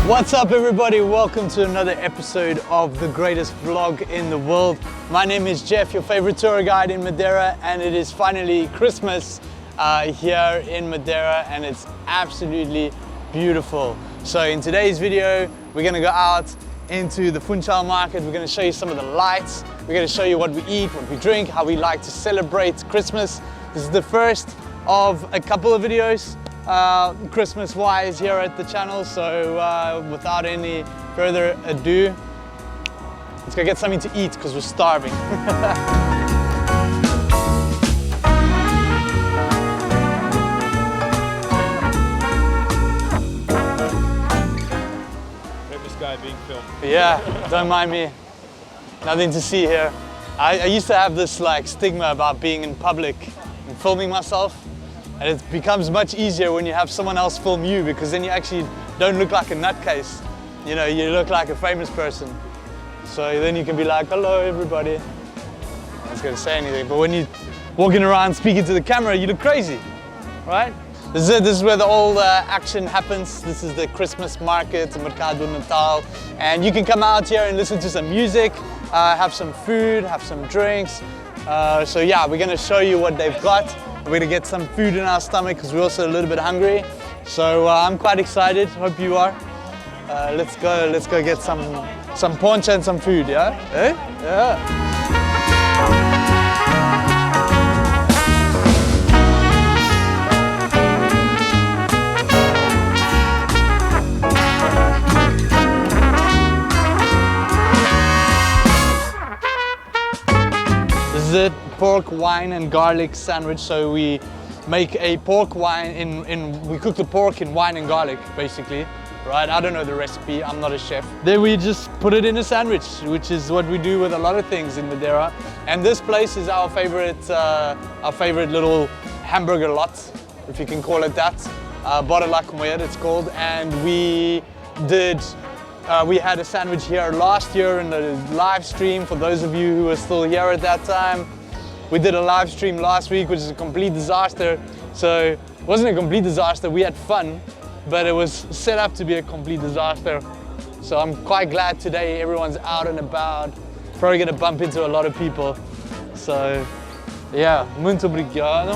What's up everybody, welcome to another episode of the greatest vlog in the world. My name is Jeff, your favorite tour guide in Madeira, and it is finally Christmas here in Madeira, and it's absolutely beautiful. So in today's video, we're gonna go out into the FUNCHAL market. We're gonna show you some of the lights. We're gonna show you what we eat, what we drink, how we like to celebrate Christmas. This is the first of a couple of videos Christmas wise here at the channel, so without any further ado, let's go get something to eat because we're starving. Famous guy being filmed. Yeah, don't mind me. Nothing to see here. I used to have this like stigma about being in public and filming myself. And it becomes much easier when you have someone else film you, because then you actually don't look like a nutcase. You know, you look like a famous person. So then you can be like, hello everybody. I was gonna say anything, but when you're walking around speaking to the camera, you look crazy, right? This is it. This is where the old action happens. This is the Christmas market, the Mercado Natal. And you can come out here and listen to some music, have some food, have some drinks. So yeah, we're gonna show you what they've got. We're gonna get some food in our stomach because we're also a little bit hungry. So I'm quite excited. Hope you are. Let's go get some poncha and some food. Yeah. Eh? Yeah. This is it. Pork, wine and garlic sandwich. So we make a pork wine we cook the pork in wine and garlic basically, right? I don't know the recipe, I'm not a chef. Then we just put it in a sandwich, which is what we do with a lot of things in Madeira. And this place is our favorite little hamburger lot, if you can call it that. Bora lá comer it's called. And we had a sandwich here last year in the live stream. For those of you who were still here at that time, we did a live stream last week, which is a complete disaster. So it wasn't a complete disaster, we had fun, but it was set up to be a complete disaster. So I'm quite glad today everyone's out and about. Probably gonna bump into a lot of people. So yeah, muito obrigado.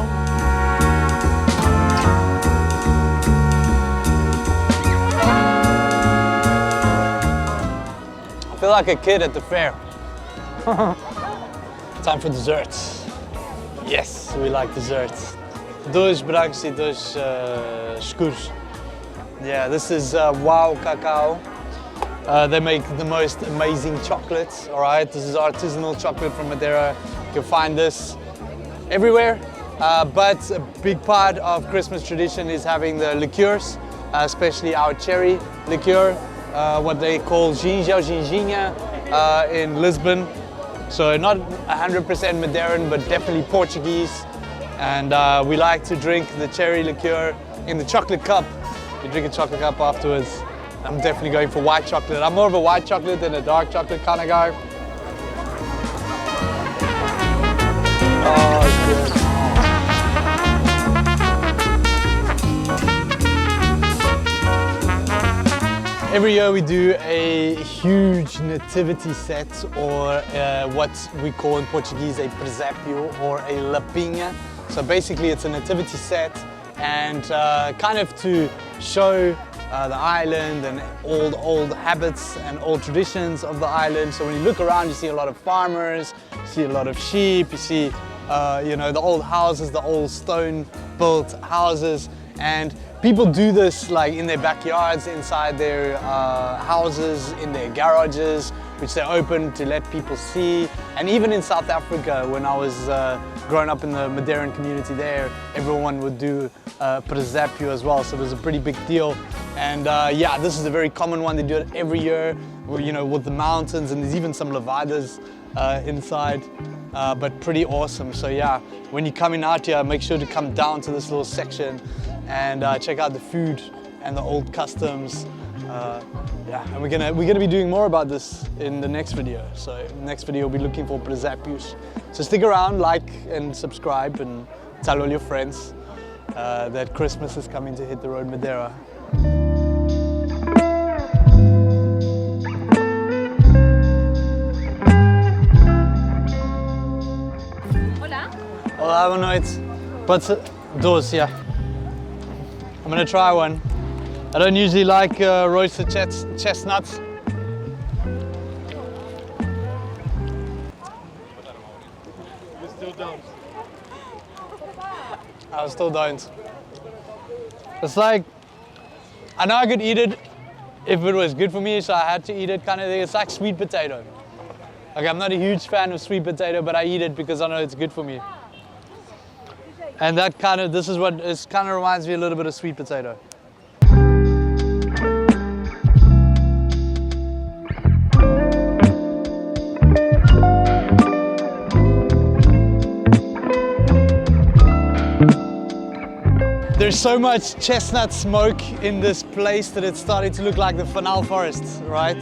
I feel like a kid at the fair. Time for desserts. Yes, we like desserts. Dois brancos e dois escuros. Yeah, this is Wow Cacao. They make the most amazing chocolates, all right? This is artisanal chocolate from Madeira. You can find this everywhere. But a big part of Christmas tradition is having the liqueurs, especially our cherry liqueur, what they call ginginha in Lisbon. So not 100% Madeiran, but definitely Portuguese. And we like to drink the cherry liqueur in the chocolate cup. You drink a chocolate cup afterwards. I'm definitely going for white chocolate. I'm more of a white chocolate than a dark chocolate kind of guy. Oh, it's good. Every year we do a huge nativity set, or what we call in Portuguese a presépio or a lapinha. So basically it's a nativity set, and kind of to show the island and old habits and old traditions of the island. So when you look around, you see a lot of farmers, you see a lot of sheep, you see you know, the old houses, the old stone built houses. And people do this like in their backyards, inside their houses, in their garages, which they open to let people see. And even in South Africa, when I was growing up in the Madeiran community there, everyone would do presépio as well. So it was a pretty big deal. And yeah, this is a very common one. They do it every year, you know, with the mountains, and there's even some levadas inside. But pretty awesome. So yeah, when you're coming out here, make sure to come down to this little section and check out the food and the old customs. Yeah, and we're gonna be doing more about this in the next video. So next video we'll be looking for presépios. So stick around, like and subscribe, and tell all your friends that Christmas is coming to hit the road Madeira. Laat nooit. But those, yeah. I'm gonna try one. I don't usually like roasted chestnuts. You still don't. I still don't. It's like, I know I could eat it if it was good for me, so I had to eat it kind of thing. It's like sweet potato. Like, I'm not a huge fan of sweet potato, but I eat it because I know it's good for me. And that kind of, this is what, it kind of reminds me a little bit of sweet potato. There's so much chestnut smoke in this place that it's starting to look like the FUNCHAL forest, right?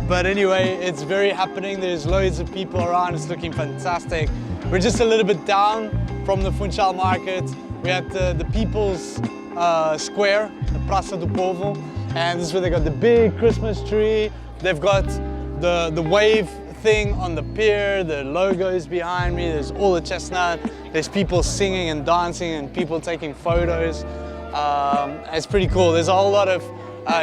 But anyway, it's very happening. There's loads of people around. It's looking fantastic. We're just a little bit down from the FUNCHAL market. We're at the People's Square, the Praça do Povo, and this is where they got the big Christmas tree. They've got the wave thing on the pier, the logos behind me, there's all the chestnut, there's people singing and dancing and people taking photos. It's pretty cool. There's a whole lot of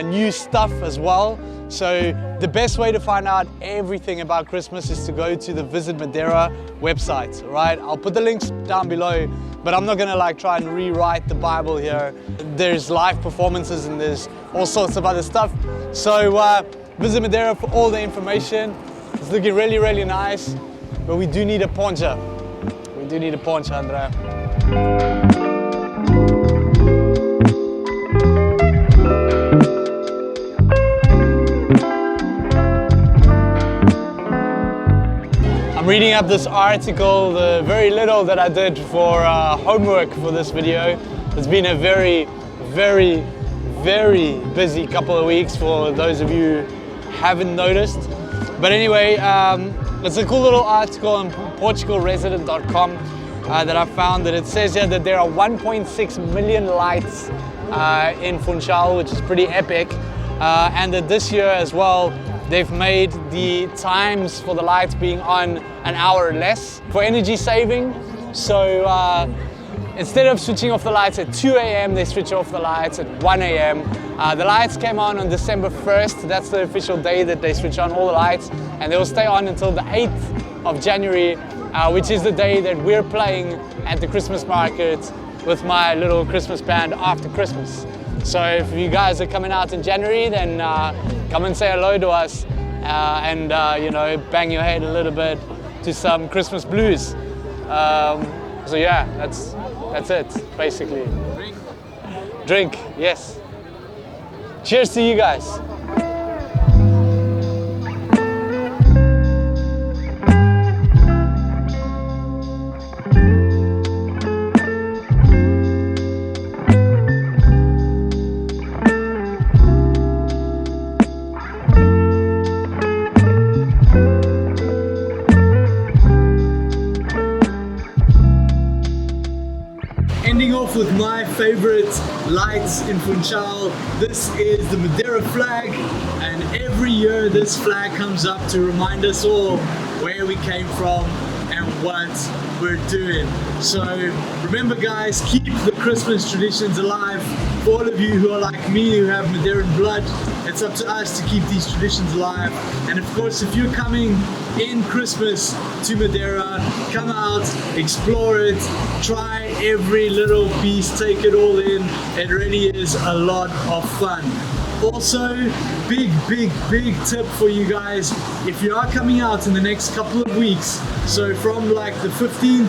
new stuff as well. So the best way to find out everything about Christmas is to go to the Visit Madeira website, right? I'll put the links down below, but I'm not gonna like try and rewrite the Bible here. There's live performances and there's all sorts of other stuff. So Visit Madeira for all the information. It's looking really, really nice, but we do need a poncha. We do need a poncha, Andrea. I'm reading up this article, the very little that I did for homework for this video. It's been a very, very, very busy couple of weeks for those of you who haven't noticed. But anyway, it's a cool little article on portugalresident.com that I found, that it says here that there are 1.6 million lights in FUNCHAL, which is pretty epic. And that this year as well, they've made the times for the lights being on an hour less for energy saving. So instead of switching off the lights at 2 a.m, they switch off the lights at 1 a.m. The lights came on December 1st. That's the official day that they switch on all the lights, and they will stay on until the 8th of January, which is the day that we're playing at the Christmas market with my little Christmas band after Christmas. So if you guys are coming out in January, then come and say hello to us and you know, bang your head a little bit to some Christmas blues. So yeah, that's it, basically. Drink, yes. Cheers to you guys. Ending off with my favorite lights in FUNCHAL. This is the Madeira flag, and every year this flag comes up to remind us all where we came from and what we're doing. So remember guys, keep the Christmas traditions alive. For all of you who are like me, who have Madeiran blood, it's up to us to keep these traditions alive. And of course, if you're coming in Christmas to Madeira, come out, explore it, try every little piece, take it all in. It really is a lot of fun. Also, big tip for you guys, if you are coming out in the next couple of weeks, so from like the 15th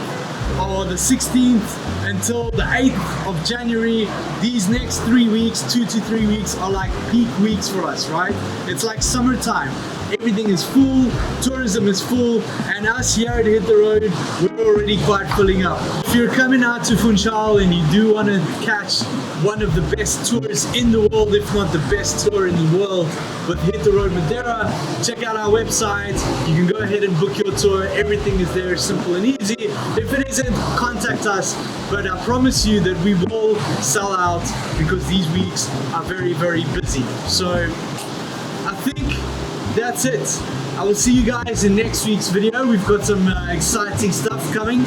or the 16th until the 8th of January, these next 3 weeks, 2 to 3 weeks, are like peak weeks for us, right? It's like summertime. Everything is full, tourism is full, and us here at Hit the Road, we're already quite filling up. If you're coming out to FUNCHAL and you do want to catch one of the best tours in the world, if not the best tour in the world, with Hit the Road Madeira, check out our website. You can go ahead and book your tour. Everything is there, simple and easy. If it isn't, contact us, but I promise you that we will sell out because these weeks are very busy. So I think that's it. I will see you guys in next week's video. We've got some exciting stuff coming.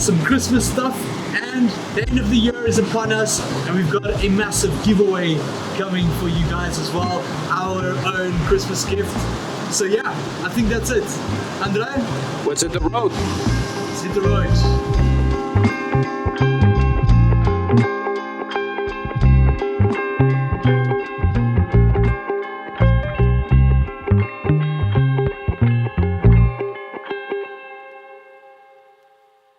some Christmas stuff, and the end of the year is upon us, and we've got a massive giveaway coming for you guys as well, our own Christmas gift. So yeah, I think that's it. Andre? Let's hit the road. Let's hit the road.